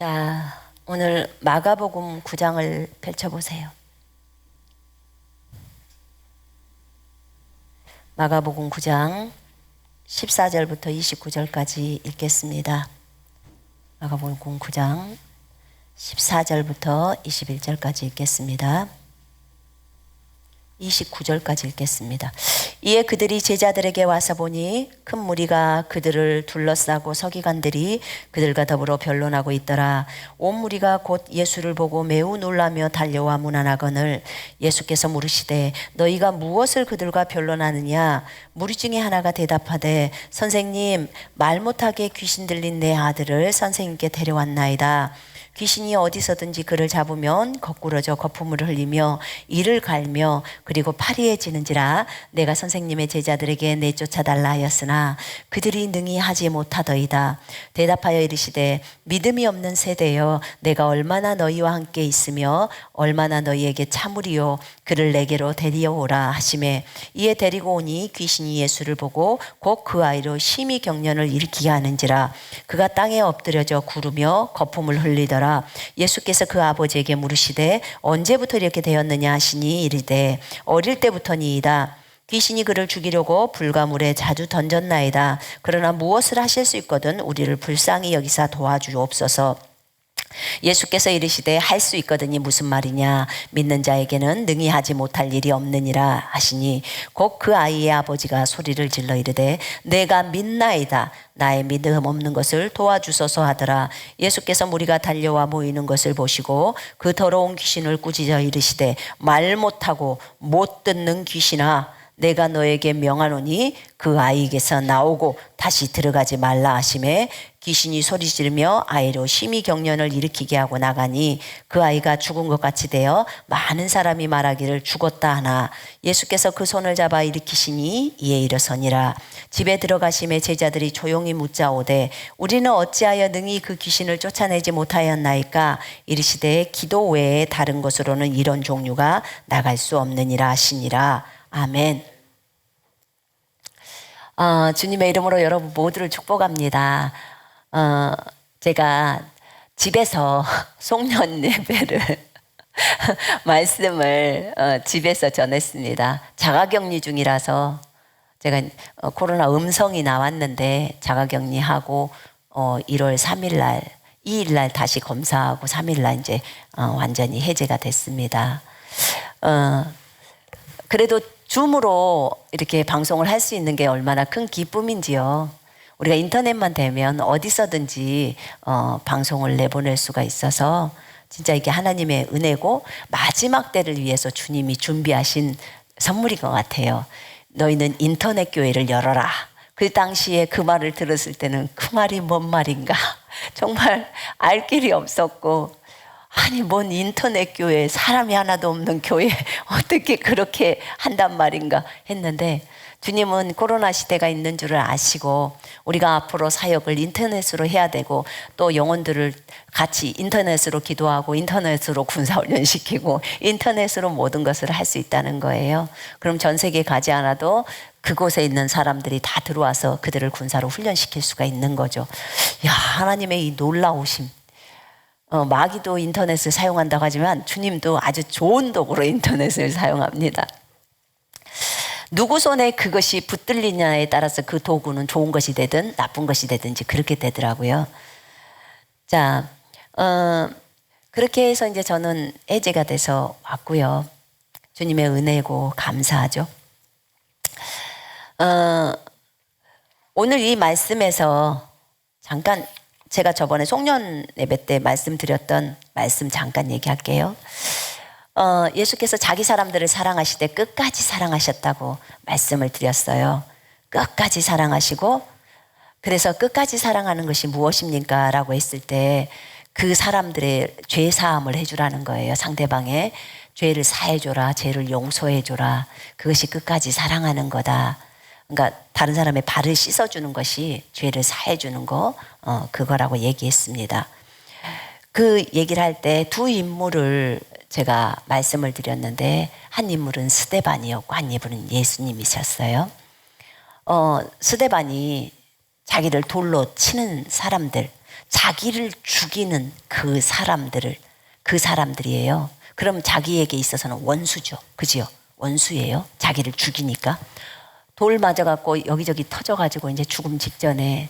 자, 오늘 마가복음 9장을 펼쳐보세요. 마가복음 9장 14절부터 29절까지 읽겠습니다. 마가복음 9장 14절부터 21절까지 읽겠습니다. 29절까지 읽겠습니다. 이에 그들이 제자들에게 와서 보니 큰 무리가 그들을 둘러싸고 서기관들이 그들과 더불어 변론하고 있더라. 온 무리가 곧 예수를 보고 매우 놀라며 달려와 문안하거늘 예수께서 물으시되 너희가 무엇을 그들과 변론하느냐? 무리 중에 하나가 대답하되 선생님, 말 못하게 귀신 들린 내 아들을 선생님께 데려왔나이다. 귀신이 어디서든지 그를 잡으면 거꾸러져 거품을 흘리며 이를 갈며 그리고 파리해지는지라 내가 선생님의 제자들에게 내쫓아달라 하였으나 그들이 능히 하지 못하더이다. 대답하여 이르시되 믿음이 없는 세대여, 내가 얼마나 너희와 함께 있으며 얼마나 너희에게 참으리요. 그를 내게로 데려오라 하시매 이에 데리고 오니 귀신이 예수를 보고 곧 그 아이로 심히 경련을 일으키게 하는지라 그가 땅에 엎드려져 구르며 거품을 흘리더라. 예수께서 그 아버지에게 물으시되 언제부터 이렇게 되었느냐 하시니 이르되 어릴 때부터니이다. 귀신이 그를 죽이려고 불과 물에 자주 던졌나이다. 그러나 무엇을 하실 수 있거든 우리를 불쌍히 여기사 도와주옵소서. 예수께서 이르시되 할 수 있거든이 무슨 말이냐? 믿는 자에게는 능히 하지 못할 일이 없느니라 하시니 곧 그 아이의 아버지가 소리를 질러 이르되 내가 믿나이다. 나의 믿음 없는 것을 도와주소서 하더라. 예수께서 무리가 달려와 모이는 것을 보시고 그 더러운 귀신을 꾸짖어 이르시되 말 못하고 못 듣는 귀신아, 내가 너에게 명하노니 그 아이에게서 나오고 다시 들어가지 말라 하시매 귀신이 소리 지르며 아이로 심히 경련을 일으키게 하고 나가니 그 아이가 죽은 것 같이 되어 많은 사람이 말하기를 죽었다 하나 예수께서 그 손을 잡아 일으키시니 이에 일어서니라. 집에 들어가심에 제자들이 조용히 묻자오되 우리는 어찌하여 능히 그 귀신을 쫓아내지 못하였나이까? 이르시되 기도 외에 다른 것으로는 이런 종류가 나갈 수 없느니라 하시니라. 아멘. 주님의 이름으로 여러분 모두를 축복합니다. 제가 집에서 송년 예배를 말씀을 집에서 전했습니다. 자가격리 중이라서 제가 코로나 음성이 나왔는데 자가격리하고 1월 3일 날 2일 날 다시 검사하고 3일 날 이제 완전히 해제가 됐습니다. 그래도 줌으로 이렇게 방송을 할 수 있는 게 얼마나 큰 기쁨인지요. 우리가 인터넷만 되면 어디서든지 방송을 내보낼 수가 있어서 진짜 이게 하나님의 은혜고 마지막 때를 위해서 주님이 준비하신 선물인 것 같아요. 너희는 인터넷 교회를 열어라. 그 당시에 그 말을 들었을 때는 그 말이 뭔 말인가 정말 알 길이 없었고, 아니 뭔 인터넷 교회, 사람이 하나도 없는 교회 어떻게 그렇게 한단 말인가 했는데 주님은 코로나 시대가 있는 줄을 아시고 우리가 앞으로 사역을 인터넷으로 해야 되고 또 영혼들을 같이 인터넷으로 기도하고 인터넷으로 군사훈련시키고 인터넷으로 모든 것을 할 수 있다는 거예요. 그럼 전 세계 가지 않아도 그곳에 있는 사람들이 다 들어와서 그들을 군사로 훈련시킬 수가 있는 거죠. 야, 하나님의 이 놀라우심. 마귀도 인터넷을 사용한다고 하지만 주님도 아주 좋은 도구로 인터넷을 사용합니다. 누구 손에 그것이 붙들리냐에 따라서 그 도구는 좋은 것이 되든 나쁜 것이 되든지 그렇게 되더라고요. 자, 그렇게 해서 이제 저는 해제가 돼서 왔고요. 주님의 은혜고 감사하죠. 오늘 이 말씀에서 잠깐 제가 저번에 송년 예배 때 말씀드렸던 말씀 잠깐 얘기할게요. 예수께서 자기 사람들을 사랑하시되 끝까지 사랑하셨다고 말씀을 드렸어요. 끝까지 사랑하시고 그래서 끝까지 사랑하는 것이 무엇입니까? 라고 했을 때 그 사람들의 죄 사함을 해주라는 거예요. 상대방의 죄를 사해줘라, 죄를 용서해줘라. 그것이 끝까지 사랑하는 거다. 그러니까 다른 사람의 발을 씻어주는 것이 죄를 사해주는 거, 그거라고 얘기했습니다. 그 얘기를 할 때 두 인물을 제가 말씀을 드렸는데 한 인물은 스데반이었고 한 인물은 예수님이셨어요. 스데반이 자기를 돌로 치는 사람들, 자기를 죽이는 그 사람들이에요. 그럼 자기에게 있어서는 원수죠. 그지요? 원수예요. 자기를 죽이니까. 돌 맞아갖고 여기저기 터져가지고 이제 죽음 직전에,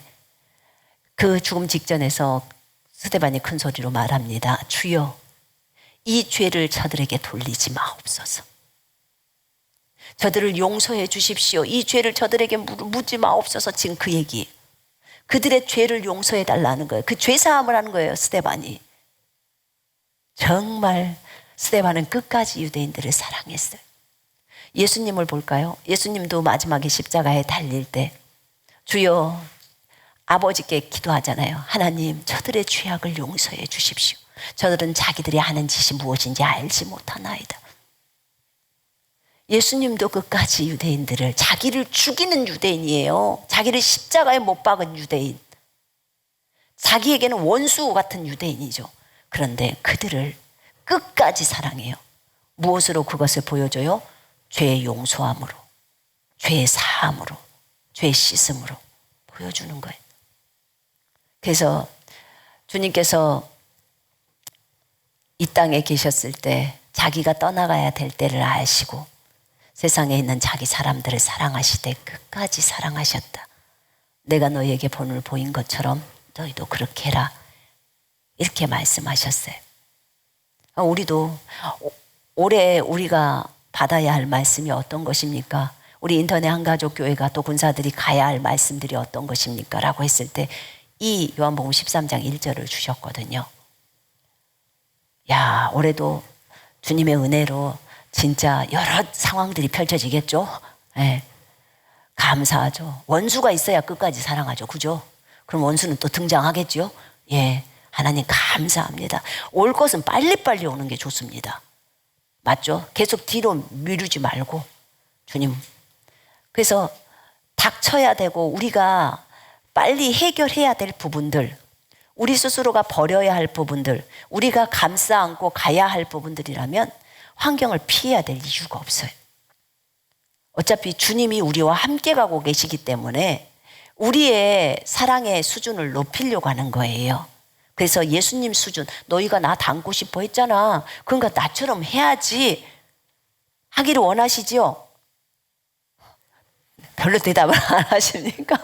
그 죽음 직전에서 스데반이 큰 소리로 말합니다. 주여, 이 죄를 저들에게 돌리지 마옵소서. 저들을 용서해 주십시오. 이 죄를 저들에게 묻지 마옵소서. 지금 그 얘기. 그들의 죄를 용서해 달라는 거예요. 그 죄 사함을 하는 거예요, 스데반이. 정말 스데반은 끝까지 유대인들을 사랑했어요. 예수님을 볼까요? 예수님도 마지막에 십자가에 달릴 때 주여, 아버지께 기도하잖아요. 하나님, 저들의 죄악을 용서해 주십시오. 저들은 자기들이 하는 짓이 무엇인지 알지 못하나이다. 예수님도 끝까지 유대인들을, 자기를 죽이는 유대인이에요. 자기를 십자가에 못 박은 유대인. 자기에게는 원수 같은 유대인이죠. 그런데 그들을 끝까지 사랑해요. 무엇으로 그것을 보여줘요? 죄의 용서함으로, 죄의 사함으로, 죄의 씻음으로 보여주는 거예요. 그래서 주님께서 이 땅에 계셨을 때 자기가 떠나가야 될 때를 아시고 세상에 있는 자기 사람들을 사랑하시되 끝까지 사랑하셨다. 내가 너희에게 본을 보인 것처럼 너희도 그렇게 해라. 이렇게 말씀하셨어요. 우리도 올해 우리가 받아야 할 말씀이 어떤 것입니까? 우리 인터넷 한가족 교회가 또 군사들이 가야 할 말씀들이 어떤 것입니까? 라고 했을 때 이 요한복음 13장 1절을 주셨거든요. 야, 올해도 주님의 은혜로 진짜 여러 상황들이 펼쳐지겠죠? 네. 감사하죠. 원수가 있어야 끝까지 사랑하죠. 그죠? 그럼 원수는 또 등장하겠죠? 예. 하나님 감사합니다. 올 것은 빨리빨리 오는 게 좋습니다. 맞죠? 계속 뒤로 미루지 말고 주님. 그래서 닥쳐야 되고 우리가 빨리 해결해야 될 부분들, 우리 스스로가 버려야 할 부분들, 우리가 감싸 안고 가야 할 부분들이라면 환경을 피해야 될 이유가 없어요. 어차피 주님이 우리와 함께 가고 계시기 때문에 우리의 사랑의 수준을 높이려고 하는 거예요. 그래서 예수님 수준, 너희가 나 닮고 싶어 했잖아. 그러니까 나처럼 해야지 하기를 원하시죠? 별로 대답을 안 하십니까?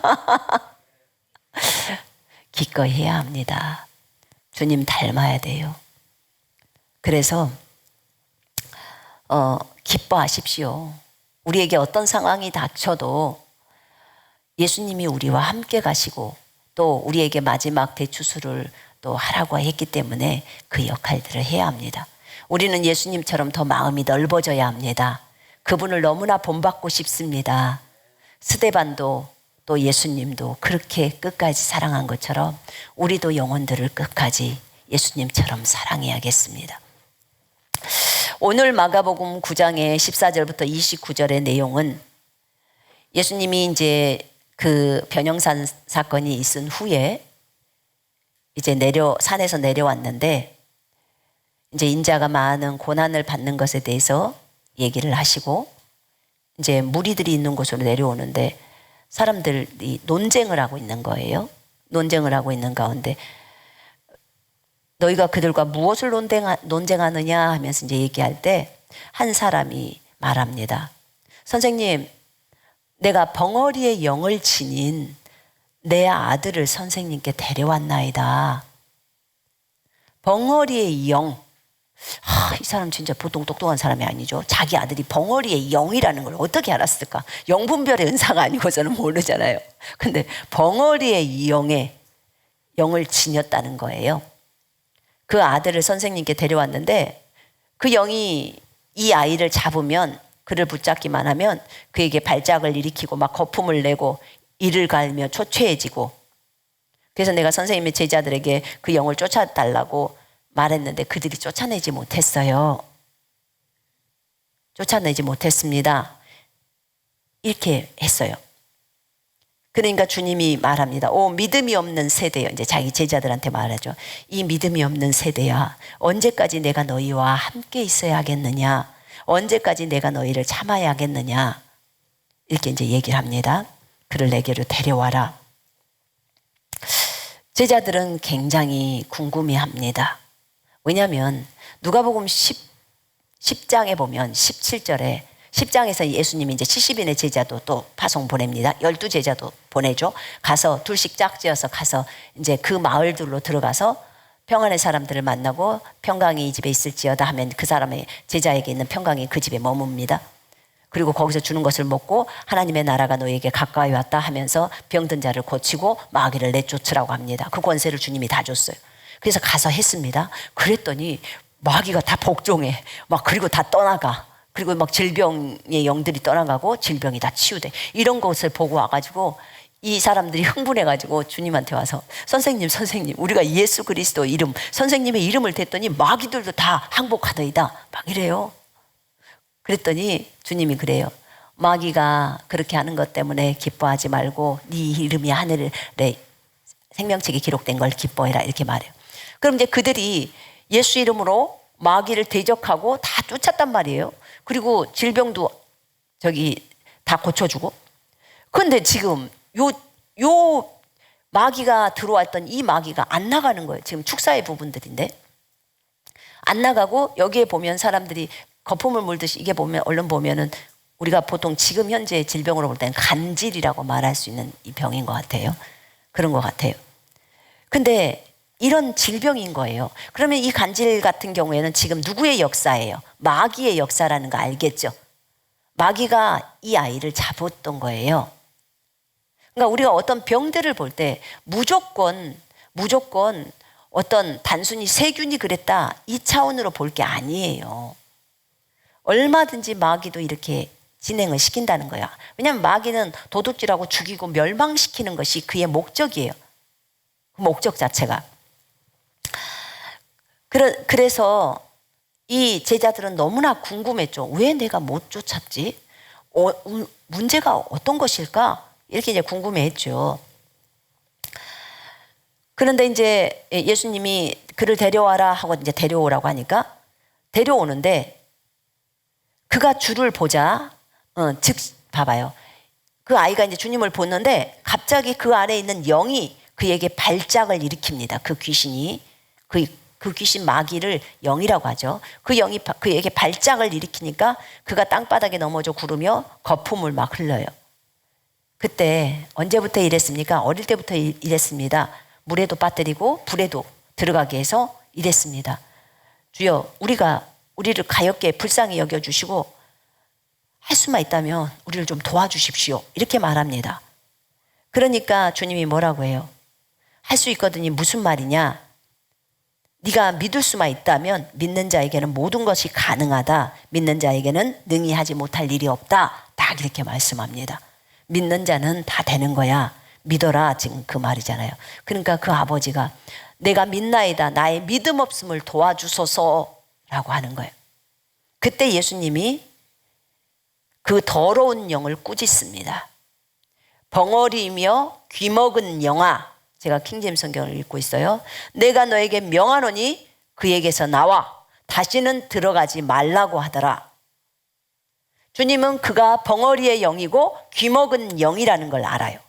기꺼이 해야 합니다. 주님 닮아야 돼요. 그래서 기뻐하십시오. 우리에게 어떤 상황이 닥쳐도 예수님이 우리와 함께 가시고 또 우리에게 마지막 대추수를 또 하라고 했기 때문에 그 역할들을 해야 합니다. 우리는 예수님처럼 더 마음이 넓어져야 합니다. 그분을 너무나 본받고 싶습니다. 스데반도 또 예수님도 그렇게 끝까지 사랑한 것처럼 우리도 영혼들을 끝까지 예수님처럼 사랑해야겠습니다. 오늘 마가복음 9장의 14절부터 29절의 내용은 예수님이 이제 그 변형산 사건이 있은 후에 이제 산에서 내려왔는데 이제 인자가 많은 고난을 받는 것에 대해서 얘기를 하시고 이제 무리들이 있는 곳으로 내려오는데 사람들이 논쟁을 하고 있는 거예요. 논쟁을 하고 있는 가운데 너희가 그들과 무엇을 논쟁하느냐 하면서 이제 얘기할 때 한 사람이 말합니다. 선생님, 내가 벙어리의 영을 지닌 내 아들을 선생님께 데려왔나이다. 벙어리의 영. 이 사람 진짜 보통 똑똑한 사람이 아니죠. 자기 아들이 벙어리의 영이라는 걸 어떻게 알았을까? 영분별의 은사가 아니고서는 모르잖아요. 근데 벙어리의 영을 지녔다는 거예요. 그 아들을 선생님께 데려왔는데 그 영이 이 아이를 잡으면, 그를 붙잡기만 하면 그에게 발작을 일으키고 막 거품을 내고 이를 갈며 초췌해지고, 그래서 내가 선생님의 제자들에게 그 영을 쫓아달라고 말했는데 그들이 쫓아내지 못했어요. 쫓아내지 못했습니다. 이렇게 했어요. 그러니까 주님이 말합니다. 오, 믿음이 없는 세대여. 이제 자기 제자들한테 말하죠. 이 믿음이 없는 세대야. 언제까지 내가 너희와 함께 있어야 하겠느냐? 언제까지 내가 너희를 참아야 하겠느냐? 이렇게 이제 얘기를 합니다. 그를 내게로 데려와라. 제자들은 굉장히 궁금해합니다. 왜냐하면 누가복음 10장에 보면 17절에 10장에서 예수님이 이제 70인의 제자도 또 파송 보냅니다. 12제자도 보내죠. 가서 둘씩 짝지어서 가서 이제 그 마을들로 들어가서 평안의 사람들을 만나고 평강이 이 집에 있을지어다 하면 그 사람의 제자에게 있는 평강이 그 집에 머뭅니다. 그리고 거기서 주는 것을 먹고 하나님의 나라가 너에게 가까이 왔다 하면서 병든 자를 고치고 마귀를 내쫓으라고 합니다. 그 권세를 주님이 다 줬어요. 그래서 가서 했습니다. 그랬더니 마귀가 다 복종해. 막 그리고 다 떠나가. 그리고 막 질병의 영들이 떠나가고 질병이 다 치유돼. 이런 것을 보고 와가지고 이 사람들이 흥분해가지고 주님한테 와서 선생님 우리가 예수 그리스도 이름 선생님의 이름을 댔더니 마귀들도 다 항복하더이다 막 이래요. 그랬더니 주님이 그래요. 마귀가 그렇게 하는 것 때문에 기뻐하지 말고 네 이름이 하늘에 생명책에 기록된 걸 기뻐해라 이렇게 말해요. 그럼 이제 그들이 예수 이름으로 마귀를 대적하고 다 쫓았단 말이에요. 그리고 질병도 다 고쳐주고. 그런데 지금 요 마귀가 들어왔던 이 마귀가 안 나가는 거예요. 지금 축사의 부분들인데 안 나가고 여기에 보면 사람들이 거품을 물듯이 이게 보면 얼른 보면은 우리가 보통 지금 현재 질병으로 볼 때는 간질이라고 말할 수 있는 이 병인 것 같아요. 그런 것 같아요. 근데 이런 질병인 거예요. 그러면 이 간질 같은 경우에는 지금 누구의 역사예요? 마귀의 역사라는 거 알겠죠? 마귀가 이 아이를 잡았던 거예요. 그러니까 우리가 어떤 병들을 볼 때 무조건 어떤 단순히 세균이 그랬다 이 차원으로 볼 게 아니에요. 얼마든지 마귀도 이렇게 진행을 시킨다는 거야. 왜냐하면 마귀는 도둑질하고 죽이고 멸망시키는 것이 그의 목적이에요. 그 목적 자체가. 그래서 이 제자들은 너무나 궁금했죠. 왜 내가 못 쫓았지? 문제가 어떤 것일까? 이렇게 이제 궁금해했죠. 그런데 이제 예수님이 그를 데려와라 하고 이제 데려오라고 하니까 데려오는데 그가 주를 보자, 즉 봐봐요. 그 아이가 이제 주님을 보는데 갑자기 그 안에 있는 영이 그에게 발작을 일으킵니다. 그 귀신이 그 귀신 마귀를 영이라고 하죠. 그 영이 그에게 발작을 일으키니까 그가 땅바닥에 넘어져 구르며 거품을 막 흘러요. 그때 언제부터 이랬습니까? 어릴 때부터 이랬습니다. 물에도 빠뜨리고 불에도 들어가게 해서 이랬습니다. 주여 우리를 가엾게 불쌍히 여겨주시고 할 수만 있다면 우리를 좀 도와주십시오. 이렇게 말합니다. 그러니까 주님이 뭐라고 해요? 할 수 있거든요. 무슨 말이냐? 네가 믿을 수만 있다면 믿는 자에게는 모든 것이 가능하다. 믿는 자에게는 능히 하지 못할 일이 없다. 딱 이렇게 말씀합니다. 믿는 자는 다 되는 거야. 믿어라 지금 그 말이잖아요. 그러니까 그 아버지가 내가 믿나이다. 나의 믿음 없음을 도와주소서라고 하는 거예요. 그때 예수님이 그 더러운 영을 꾸짖습니다. 벙어리이며 귀먹은 영아. 제가 킹제임스 성경을 읽고 있어요. 내가 너에게 명하노니 그에게서 나와 다시는 들어가지 말라고 하더라. 주님은 그가 벙어리의 영이고 귀먹은 영이라는 걸 알아요.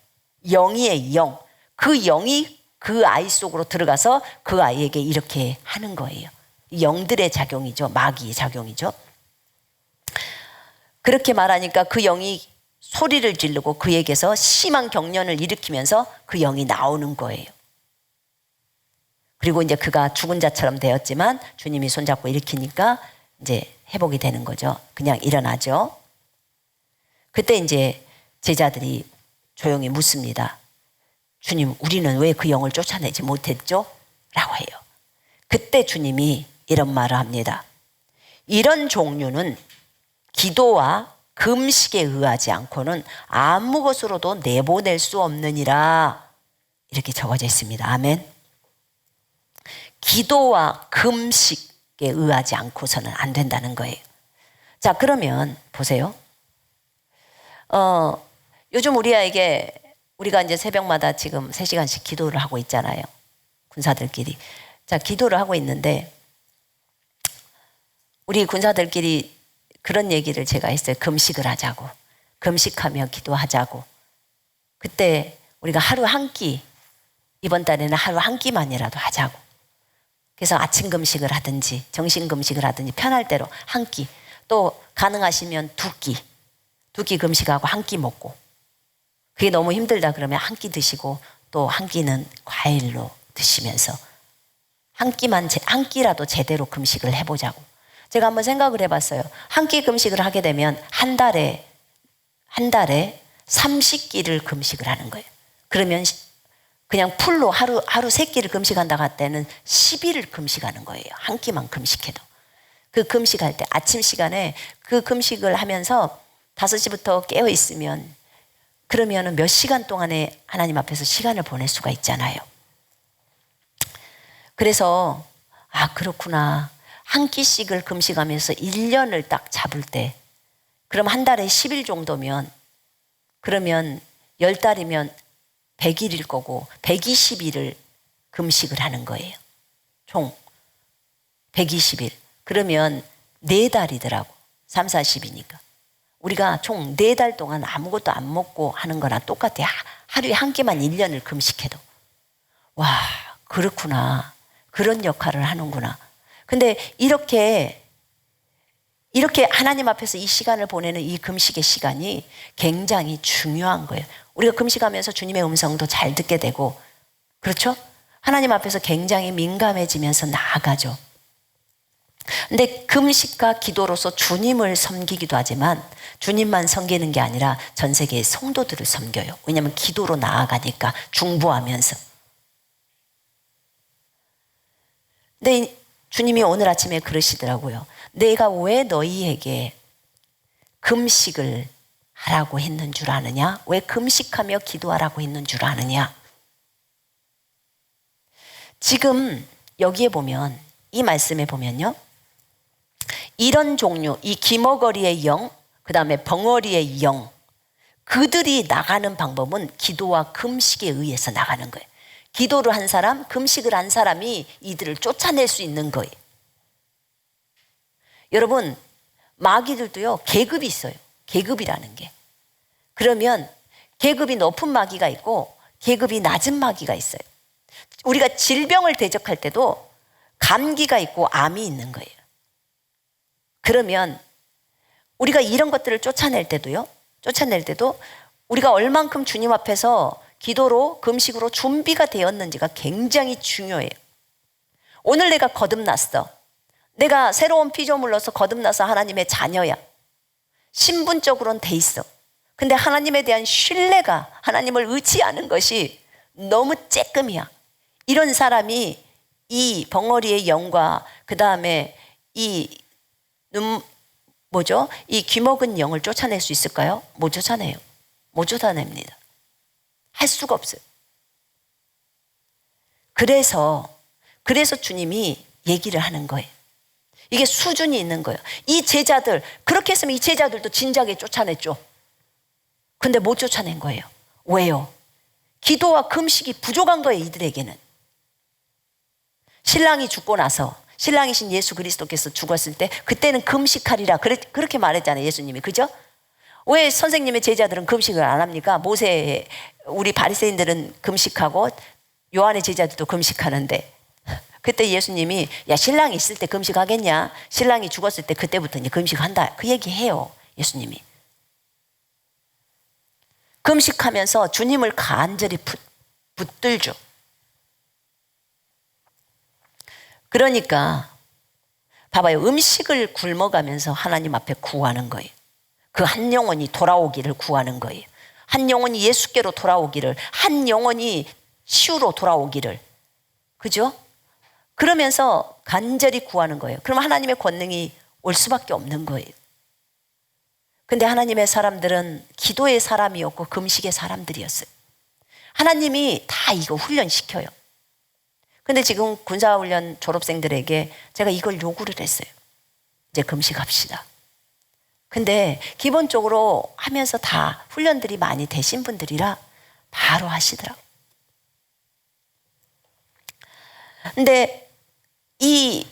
영이의 영. 그 영이 그 아이 속으로 들어가서 그 아이에게 이렇게 하는 거예요. 영들의 작용이죠. 마귀의 작용이죠. 그렇게 말하니까 그 영이 소리를 지르고 그에게서 심한 경련을 일으키면서 그 영이 나오는 거예요. 그리고 이제 그가 죽은 자처럼 되었지만 주님이 손잡고 일으키니까 이제 회복이 되는 거죠. 그냥 일어나죠. 그때 이제 제자들이 조용히 묻습니다. 주님, 우리는 왜 그 영을 쫓아내지 못했죠? 라고 해요. 그때 주님이 이런 말을 합니다. 이런 종류는 기도와 금식에 의하지 않고는 아무 것으로도 내보낼 수 없느니라. 이렇게 적어져 있습니다. 아멘. 기도와 금식에 의하지 않고서는 안 된다는 거예요. 자, 그러면 보세요. 요즘 우리가 이제 새벽마다 지금 3시간씩 기도를 하고 있잖아요. 군사들끼리. 자, 기도를 하고 있는데 우리 군사들끼리 그런 얘기를 제가 했어요. 금식을 하자고. 금식하며 기도하자고. 그때 우리가 하루 한 끼 이번 달에는 하루 한 끼만이라도 하자고. 그래서 아침 금식을 하든지 정신 금식을 하든지 편할 대로 한 끼, 또 가능하시면 두 끼 금식하고 한 끼 먹고, 그게 너무 힘들다 그러면 한 끼 드시고 또 한 끼는 과일로 드시면서 한 끼라도 제대로 금식을 해보자고. 제가 한번 생각을 해봤어요. 한 끼 금식을 하게 되면 한 달에 30끼를 금식을 하는 거예요. 그러면 그냥 풀로 하루 3끼를 금식한다고 할 때는 10일을 금식하는 거예요. 한 끼만 금식해도. 그 금식할 때 아침 시간에 그 금식을 하면서 5시부터 깨어 있으면 그러면 몇 시간 동안에 하나님 앞에서 시간을 보낼 수가 있잖아요. 그래서 그렇구나. 한 끼씩을 금식하면서 1년을 딱 잡을 때, 그럼 한 달에 10일 정도면, 그러면 10달이면 100일일 거고 120일을 금식을 하는 거예요. 총 120일. 그러면 4달이더라고. 3, 40이니까. 우리가 총 4달 동안 아무것도 안 먹고 하는 거나 똑같아. 하루에 한 끼만 1년을 금식해도. 와, 그렇구나. 그런 역할을 하는구나. 근데 이렇게 하나님 앞에서 이 시간을 보내는 이 금식의 시간이 굉장히 중요한 거예요. 우리가 금식하면서 주님의 음성도 잘 듣게 되고, 그렇죠? 하나님 앞에서 굉장히 민감해지면서 나아가죠. 근데 금식과 기도로서 주님을 섬기기도 하지만 주님만 섬기는 게 아니라 전 세계의 성도들을 섬겨요. 왜냐하면 기도로 나아가니까, 중보하면서. 근데 주님이 오늘 아침에 그러시더라고요. 내가 왜 너희에게 금식을 하라고 했는 줄 아느냐? 왜 금식하며 기도하라고 했는 줄 아느냐? 지금 여기에 보면, 이 말씀에 보면요, 이런 종류, 이 기머거리의 영, 그 다음에 벙어리의 영, 그들이 나가는 방법은 기도와 금식에 의해서 나가는 거예요. 기도를 한 사람, 금식을 한 사람이 이들을 쫓아낼 수 있는 거예요. 여러분, 마귀들도요, 계급이 있어요. 계급이라는 게. 그러면 계급이 높은 마귀가 있고 계급이 낮은 마귀가 있어요. 우리가 질병을 대적할 때도 감기가 있고 암이 있는 거예요. 그러면 우리가 이런 것들을 쫓아낼 때도 우리가 얼만큼 주님 앞에서 기도로 금식으로 준비가 되었는지가 굉장히 중요해요. 오늘 내가 거듭났어. 내가 새로운 피조물로서 거듭나서 하나님의 자녀야. 신분적으로는 돼 있어. 근데 하나님에 대한 신뢰가, 하나님을 의지하는 것이 너무 쬐끔이야. 이런 사람이 이 벙어리의 영과 그 다음에 이 귀먹은 영을 쫓아낼 수 있을까요? 못 쫓아내요. 못 쫓아냅니다. 할 수가 없어요. 그래서 주님이 얘기를 하는 거예요. 이게 수준이 있는 거예요. 이 제자들, 그렇게 했으면 이 제자들도 진작에 쫓아냈죠. 근데 못 쫓아낸 거예요. 왜요? 기도와 금식이 부족한 거예요, 이들에게는. 신랑이 죽고 나서, 신랑이신 예수 그리스도께서 죽었을 때 그때는 금식하리라 그렇게 말했잖아요, 예수님이. 그죠? 왜 선생님의 제자들은 금식을 안 합니까? 우리 바리새인들은 금식하고 요한의 제자들도 금식하는데, 그때 예수님이 야, 신랑이 있을 때 금식하겠냐? 신랑이 죽었을 때 그때부터 이제 금식한다, 그 얘기해요, 예수님이. 금식하면서 주님을 간절히 붙들죠. 그러니까 봐봐요, 음식을 굶어가면서 하나님 앞에 구하는 거예요. 그 한 영혼이 돌아오기를 구하는 거예요. 한 영혼이 예수께로 돌아오기를, 한 영혼이 치유로 돌아오기를. 그죠? 그러면서 간절히 구하는 거예요. 그럼 하나님의 권능이 올 수밖에 없는 거예요. 근데 하나님의 사람들은 기도의 사람이었고 금식의 사람들이었어요. 하나님이 다 이거 훈련시켜요. 근데 지금 군사훈련 졸업생들에게 제가 이걸 요구를 했어요. 이제 금식합시다. 근데 기본적으로 하면서 다 훈련들이 많이 되신 분들이라 바로 하시더라고요. 근데 이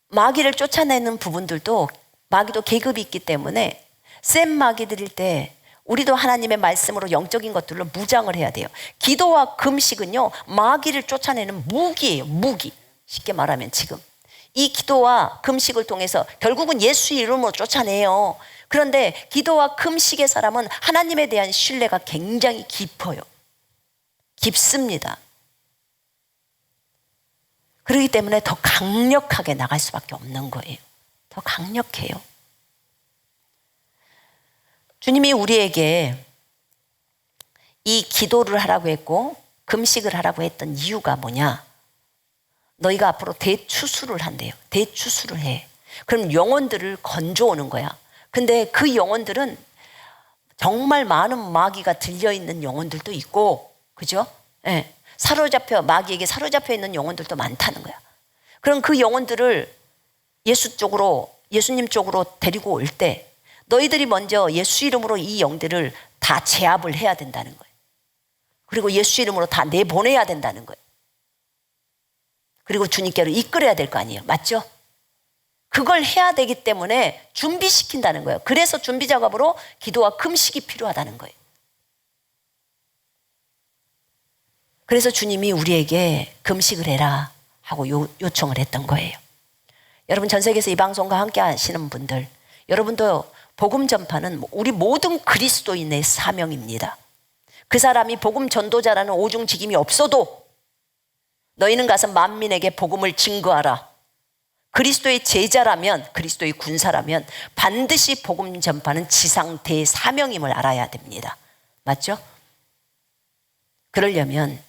마귀를 쫓아내는 부분들도, 마귀도 계급이 있기 때문에 센 마귀들일 때 우리도 하나님의 말씀으로 영적인 것들로 무장을 해야 돼요. 기도와 금식은요, 마귀를 쫓아내는 무기예요. 무기. 쉽게 말하면 지금 이 기도와 금식을 통해서 결국은 예수 이름으로 쫓아내요. 그런데 기도와 금식의 사람은 하나님에 대한 신뢰가 굉장히 깊어요. 깊습니다. 그렇기 때문에 더 강력하게 나갈 수밖에 없는 거예요. 더 강력해요. 주님이 우리에게 이 기도를 하라고 했고 금식을 하라고 했던 이유가 뭐냐? 너희가 앞으로 대추수를 한대요. 대추수를 해. 그럼 영혼들을 건져오는 거야. 근데 그 영혼들은 정말 많은 마귀가 들려있는 영혼들도 있고, 그죠? 예. 마귀에게 사로잡혀 있는 영혼들도 많다는 거야. 그럼 그 영혼들을 예수님 쪽으로 데리고 올 때 너희들이 먼저 예수 이름으로 이 영들을 다 제압을 해야 된다는 거예요. 그리고 예수 이름으로 다 내보내야 된다는 거예요. 그리고 주님께로 이끌어야 될 거 아니에요. 맞죠? 그걸 해야 되기 때문에 준비시킨다는 거예요. 그래서 준비 작업으로 기도와 금식이 필요하다는 거예요. 그래서 주님이 우리에게 금식을 해라 하고 요청을 했던 거예요. 여러분, 전 세계에서 이 방송과 함께 하시는 분들, 여러분도 복음 전파는 우리 모든 그리스도인의 사명입니다. 그 사람이 복음 전도자라는 오중직임이 없어도 너희는 가서 만민에게 복음을 증거하라. 그리스도의 제자라면, 그리스도의 군사라면 반드시 복음 전파는 지상 대사명임을 알아야 됩니다. 맞죠? 그러려면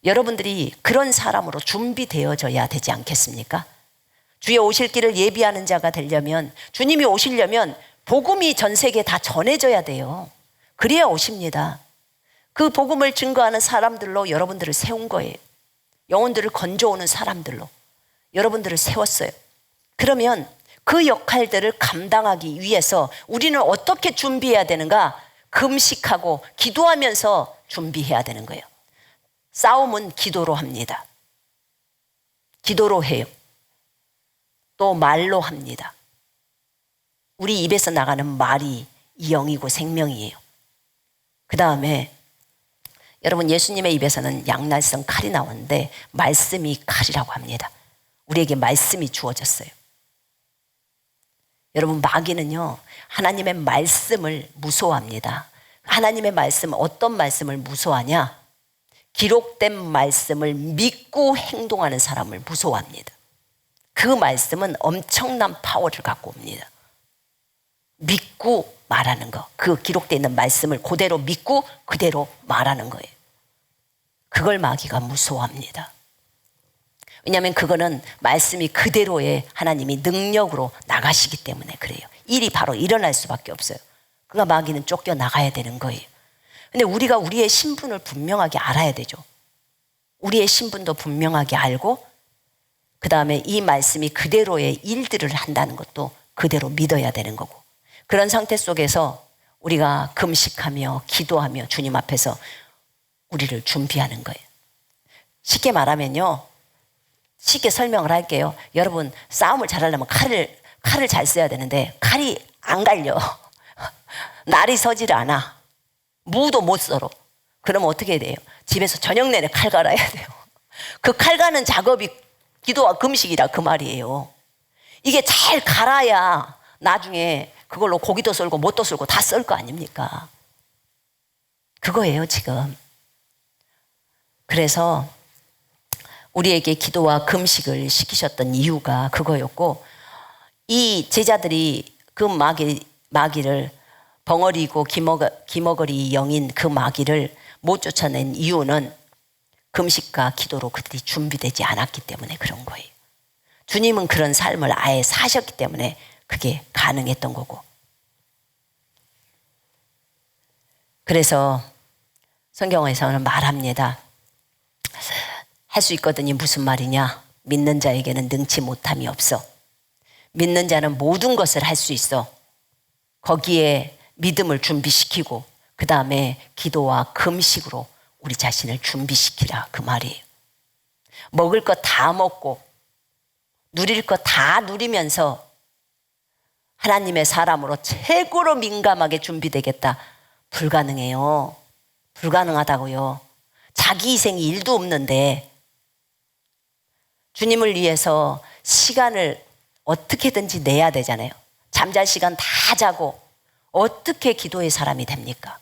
여러분들이 그런 사람으로 준비되어져야 되지 않겠습니까? 주의 오실 길을 예비하는 자가 되려면, 주님이 오시려면 복음이 전 세계에 다 전해져야 돼요. 그래야 오십니다. 그 복음을 증거하는 사람들로 여러분들을 세운 거예요. 영혼들을 건져오는 사람들로 여러분들을 세웠어요. 그러면 그 역할들을 감당하기 위해서 우리는 어떻게 준비해야 되는가? 금식하고 기도하면서 준비해야 되는 거예요. 싸움은 기도로 합니다. 기도로 해요. 또 말로 합니다. 우리 입에서 나가는 말이 영이고 생명이에요. 그 다음에 여러분, 예수님의 입에서는 양날성 칼이 나오는데 말씀이 칼이라고 합니다. 우리에게 말씀이 주어졌어요. 여러분, 마귀는요, 하나님의 말씀을 무서워합니다. 하나님의 말씀, 어떤 말씀을 무서워하냐? 기록된 말씀을 믿고 행동하는 사람을 무서워합니다. 그 말씀은 엄청난 파워를 갖고 옵니다. 믿고 말하는 거, 그 기록되어 있는 말씀을 그대로 믿고 그대로 말하는 거예요. 그걸 마귀가 무서워합니다. 왜냐하면 그거는 말씀이 그대로의 하나님이 능력으로 나가시기 때문에 그래요. 일이 바로 일어날 수밖에 없어요. 그러니까 마귀는 쫓겨나가야 되는 거예요. 근데 우리가 우리의 신분을 분명하게 알아야 되죠. 우리의 신분도 분명하게 알고, 그 다음에 이 말씀이 그대로의 일들을 한다는 것도 그대로 믿어야 되는 거고, 그런 상태 속에서 우리가 금식하며 기도하며 주님 앞에서 우리를 준비하는 거예요. 쉽게 말하면요, 쉽게 설명을 할게요. 여러분, 싸움을 잘하려면 칼을 잘 써야 되는데 칼이 안 갈려. 날이 서질 않아. 무도 못 썰어. 그러면 어떻게 해야 돼요? 집에서 저녁 내내 칼 갈아야 돼요. 그 칼 가는 작업이 기도와 금식이라 그 말이에요. 이게 잘 갈아야 나중에 그걸로 고기도 썰고 못도 썰고 다 썰 거 아닙니까? 그거예요, 지금. 그래서 우리에게 기도와 금식을 시키셨던 이유가 그거였고, 이 제자들이 그 마귀를, 벙어리고 기머거리 영인 그 마귀를 못 쫓아낸 이유는 금식과 기도로 그들이 준비되지 않았기 때문에 그런 거예요. 주님은 그런 삶을 아예 사셨기 때문에 그게 가능했던 거고. 그래서 성경에서는 말합니다. 할 수 있거든요. 무슨 말이냐? 믿는 자에게는 능치 못함이 없어. 믿는 자는 모든 것을 할 수 있어. 거기에 믿음을 준비시키고 그 다음에 기도와 금식으로 우리 자신을 준비시키라, 그 말이에요. 먹을 것 다 먹고 누릴 것 다 누리면서 하나님의 사람으로 최고로 민감하게 준비되겠다. 불가능해요. 불가능하다고요. 자기 희생이 일도 없는데 주님을 위해서 시간을 어떻게든지 내야 되잖아요. 잠잘 시간 다 자고 어떻게 기도의 사람이 됩니까?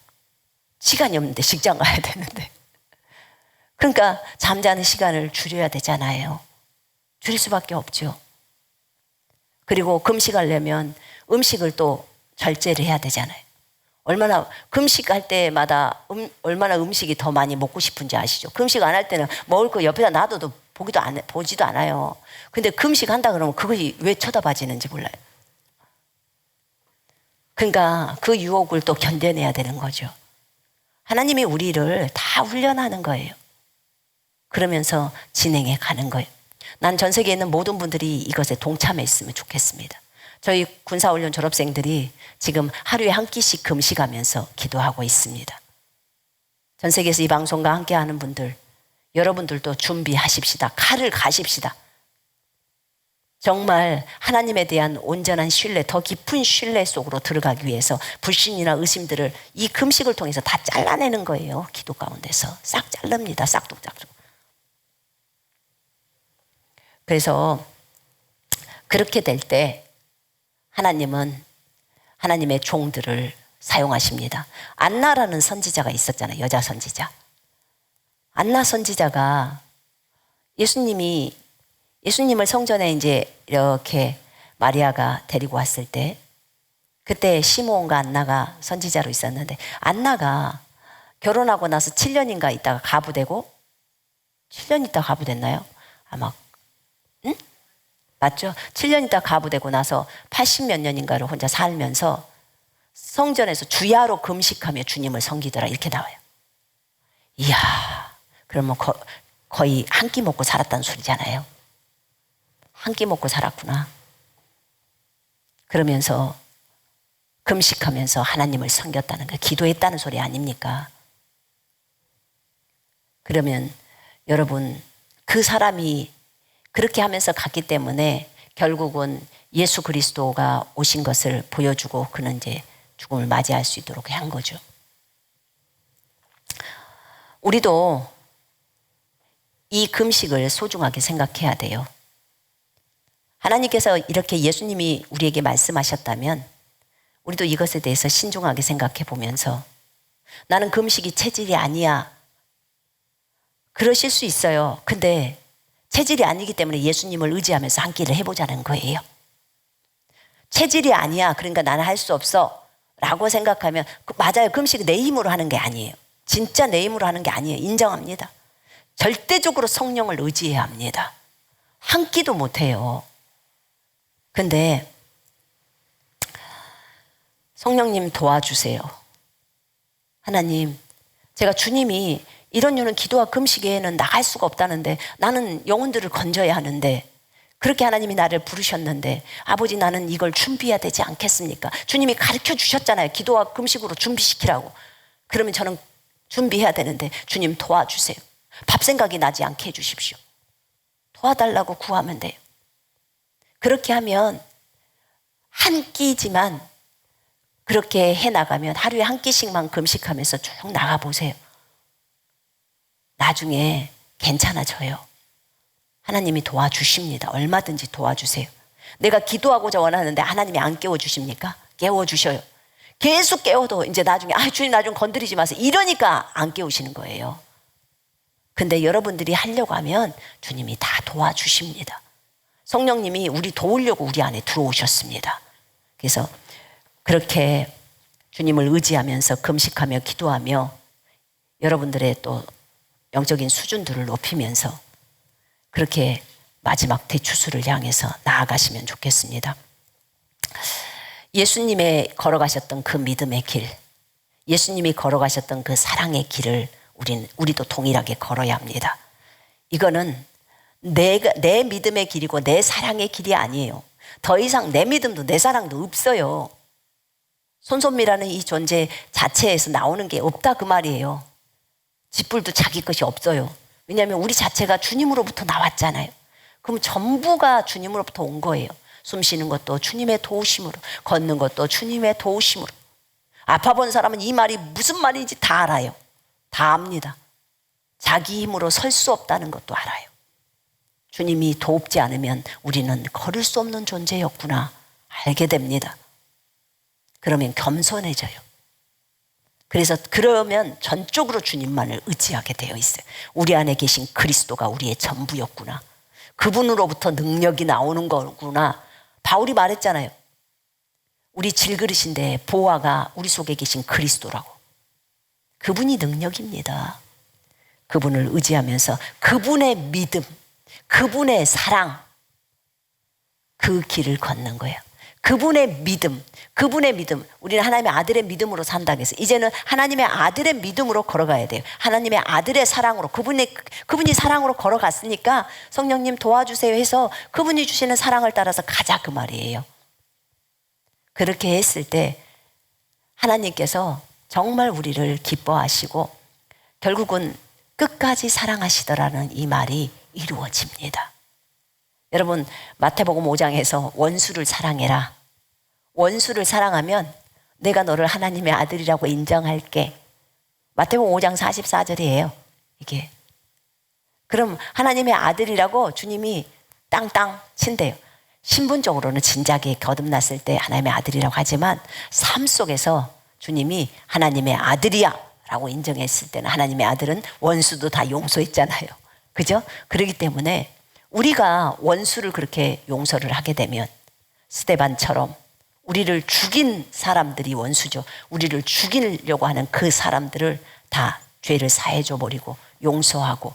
시간이 없는데 직장 가야 되는데. 그러니까 잠자는 시간을 줄여야 되잖아요. 줄일 수밖에 없죠. 그리고 금식하려면 음식을 또 절제를 해야 되잖아요. 얼마나 금식할 때마다 얼마나 음식이 더 많이 먹고 싶은지 아시죠? 금식 안 할 때는 먹을 거 옆에다 놔둬도 보지도 않아요. 근데 금식한다 그러면 그것이 왜 쳐다봐지는지 몰라요. 그러니까 그 유혹을 또 견뎌내야 되는 거죠. 하나님이 우리를 다 훈련하는 거예요. 그러면서 진행해 가는 거예요. 난 전 세계에 있는 모든 분들이 이것에 동참했으면 좋겠습니다. 저희 군사훈련 졸업생들이 지금 하루에 한 끼씩 금식하면서 기도하고 있습니다. 전 세계에서 이 방송과 함께하는 분들, 여러분들도 준비하십시다. 칼을 가십시다. 정말 하나님에 대한 온전한 신뢰, 더 깊은 신뢰 속으로 들어가기 위해서 불신이나 의심들을 이 금식을 통해서 다 잘라내는 거예요. 기도 가운데서 싹 자릅니다. 싹둑싹둑. 그래서 그렇게 될 때 하나님은 하나님의 종들을 사용하십니다. 안나라는 선지자가 있었잖아요. 여자 선지자. 안나 선지자가 예수님을 성전에 이제 이렇게 마리아가 데리고 왔을 때 그때 시므온과 안나가 선지자로 있었는데 안나가 결혼하고 나서 7년인가 있다가 가부되고 7년 있다가 가부됐나요? 아마 맞죠? 7년 있다 가부되고 나서 80몇 년인가를 혼자 살면서 성전에서 주야로 금식하며 주님을 섬기더라 이렇게 나와요. 이야, 그러면 거의 한 끼 먹고 살았다는 소리잖아요. 한 끼 먹고 살았구나. 그러면서 금식하면서 하나님을 섬겼다는 거, 기도했다는 소리 아닙니까? 그러면 여러분 그 사람이 그렇게 하면서 갔기 때문에 결국은 예수 그리스도가 오신 것을 보여주고 그는 이제 죽음을 맞이할 수 있도록 한 거죠. 우리도 이 금식을 소중하게 생각해야 돼요. 하나님께서 이렇게 예수님이 우리에게 말씀하셨다면 우리도 이것에 대해서 신중하게 생각해 보면서 나는 금식이 체질이 아니야. 그러실 수 있어요. 근데 체질이 아니기 때문에 예수님을 의지하면서 한 끼를 해보자는 거예요. 체질이 아니야. 그러니까 나는 할 수 없어. 라고 생각하면 맞아요. 금식이 내 힘으로 하는 게 아니에요. 진짜 내 힘으로 하는 게 아니에요. 인정합니다. 절대적으로 성령을 의지해야 합니다. 한 끼도 못해요. 근데 성령님 도와주세요. 하나님, 제가 주님이 이런 이유는 기도와 금식에는 나갈 수가 없다는데 나는 영혼들을 건져야 하는데 그렇게 하나님이 나를 부르셨는데 아버지 나는 이걸 준비해야 되지 않겠습니까? 주님이 가르쳐 주셨잖아요. 기도와 금식으로 준비시키라고. 그러면 저는 준비해야 되는데 주님 도와주세요. 밥 생각이 나지 않게 해주십시오. 도와달라고 구하면 돼요. 그렇게 하면 한 끼지만 그렇게 해나가면 하루에 한 끼씩만 금식하면서 쭉 나가보세요. 나중에 괜찮아져요. 하나님이 도와주십니다. 얼마든지 도와주세요. 내가 기도하고자 원하는데 하나님이 안 깨워주십니까? 깨워주셔요. 계속 깨워도 이제 나중에 주님 나 좀 건드리지 마세요. 이러니까 안 깨우시는 거예요. 근데 여러분들이 하려고 하면 주님이 다 도와주십니다. 성령님이 우리 도우려고 우리 안에 들어오셨습니다. 그래서 그렇게 주님을 의지하면서 금식하며 기도하며 여러분들의 또 영적인 수준들을 높이면서 그렇게 마지막 대추수를 향해서 나아가시면 좋겠습니다. 예수님의 걸어가셨던 그 믿음의 길, 예수님이 걸어가셨던 그 사랑의 길을 우리도 동일하게 걸어야 합니다. 이거는 내 믿음의 길이고 내 사랑의 길이 아니에요. 더 이상 내 믿음도 내 사랑도 없어요. 손손미라는 이 존재 자체에서 나오는 게 없다 그 말이에요. 짓불도 자기 것이 없어요. 왜냐하면 우리 자체가 주님으로부터 나왔잖아요. 그럼 전부가 주님으로부터 온 거예요. 숨 쉬는 것도 주님의 도우심으로, 걷는 것도 주님의 도우심으로. 아파 본 사람은 이 말이 무슨 말인지 다 알아요. 다 압니다. 자기 힘으로 설 수 없다는 것도 알아요. 주님이 돕지 않으면 우리는 걸을 수 없는 존재였구나 알게 됩니다. 그러면 겸손해져요. 그래서 그러면 전적으로 주님만을 의지하게 되어 있어요. 우리 안에 계신 그리스도가 우리의 전부였구나. 그분으로부터 능력이 나오는 거구나. 바울이 말했잖아요. 우리 질그릇인데 보화가 우리 속에 계신 그리스도라고. 그분이 능력입니다. 그분을 의지하면서 그분의 믿음, 그분의 사랑, 그 길을 걷는 거예요. 그분의 믿음, 그분의 믿음. 우리는 하나님의 아들의 믿음으로 산다고 해서 이제는 하나님의 아들의 믿음으로 걸어가야 돼요. 하나님의 아들의 사랑으로, 그분이 사랑으로 걸어갔으니까 성령님 도와주세요 해서 그분이 주시는 사랑을 따라서 가자 그 말이에요. 그렇게 했을 때 하나님께서 정말 우리를 기뻐하시고 결국은 끝까지 사랑하시더라는 이 말이 이루어집니다. 여러분 마태복음 5장에서 원수를 사랑해라. 원수를 사랑하면 내가 너를 하나님의 아들이라고 인정할게. 마태복음 5장 44절이에요. 이게. 그럼 하나님의 아들이라고 주님이 땅땅 친대요. 신분적으로는 진작에 거듭났을 때 하나님의 아들이라고 하지만 삶 속에서 주님이 하나님의 아들이야 라고 인정했을 때는 하나님의 아들은 원수도 다 용서했잖아요. 그죠? 그렇기 때문에 우리가 원수를 그렇게 용서를 하게 되면 스데반처럼 우리를 죽인 사람들이 원수죠. 우리를 죽이려고 하는 그 사람들을 다 죄를 사해줘 버리고 용서하고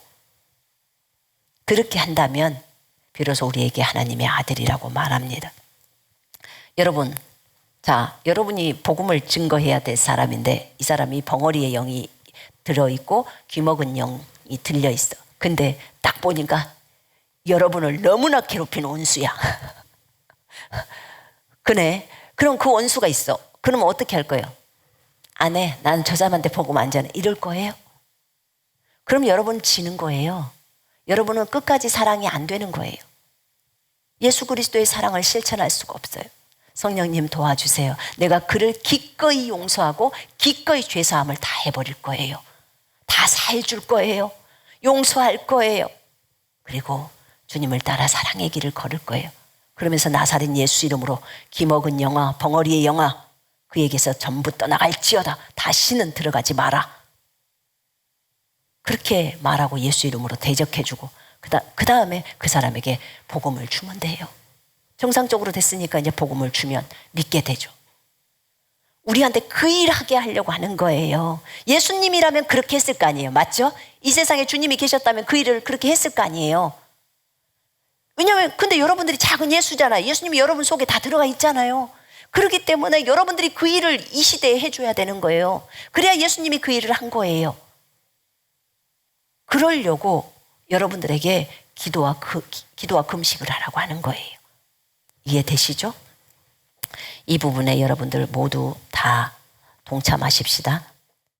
그렇게 한다면 비로소 우리에게 하나님의 아들이라고 말합니다. 여러분, 자, 여러분이 복음을 증거해야 될 사람인데 이 사람이 벙어리에 영이 들어있고 귀먹은 영이 들려있어. 근데 딱 보니까 여러분을 너무나 괴롭히는 원수야. 그네. 그럼 그 원수가 있어. 그러면 어떻게 할 거예요? 안 해. 나는 저 사람한테 복음 안 전해. 이럴 거예요? 그럼 여러분 지는 거예요. 여러분은 끝까지 사랑이 안 되는 거예요. 예수 그리스도의 사랑을 실천할 수가 없어요. 성령님 도와주세요. 내가 그를 기꺼이 용서하고 기꺼이 죄사함을 다 해버릴 거예요. 다 사해줄 거예요. 용서할 거예요. 그리고 주님을 따라 사랑의 길을 걸을 거예요. 그러면서 나사렛 예수 이름으로 기먹은 영아, 벙어리의 영아 그에게서 전부 떠나갈지어다. 다시는 들어가지 마라. 그렇게 말하고 예수 이름으로 대적해주고 그 다음에 그 사람에게 복음을 주면 돼요. 정상적으로 됐으니까 이제 복음을 주면 믿게 되죠. 우리한테 그 일하게 하려고 하는 거예요. 예수님이라면 그렇게 했을 거 아니에요. 맞죠? 이 세상에 주님이 계셨다면 그 일을 그렇게 했을 거 아니에요. 왜냐하면 근데 여러분들이 작은 예수잖아요. 예수님이 여러분 속에 다 들어가 있잖아요. 그렇기 때문에 여러분들이 그 일을 이 시대에 해줘야 되는 거예요. 그래야 예수님이 그 일을 한 거예요. 그러려고 여러분들에게 기도와 금식을 하라고 하는 거예요. 이해되시죠? 이 부분에 여러분들 모두 다 동참하십시다.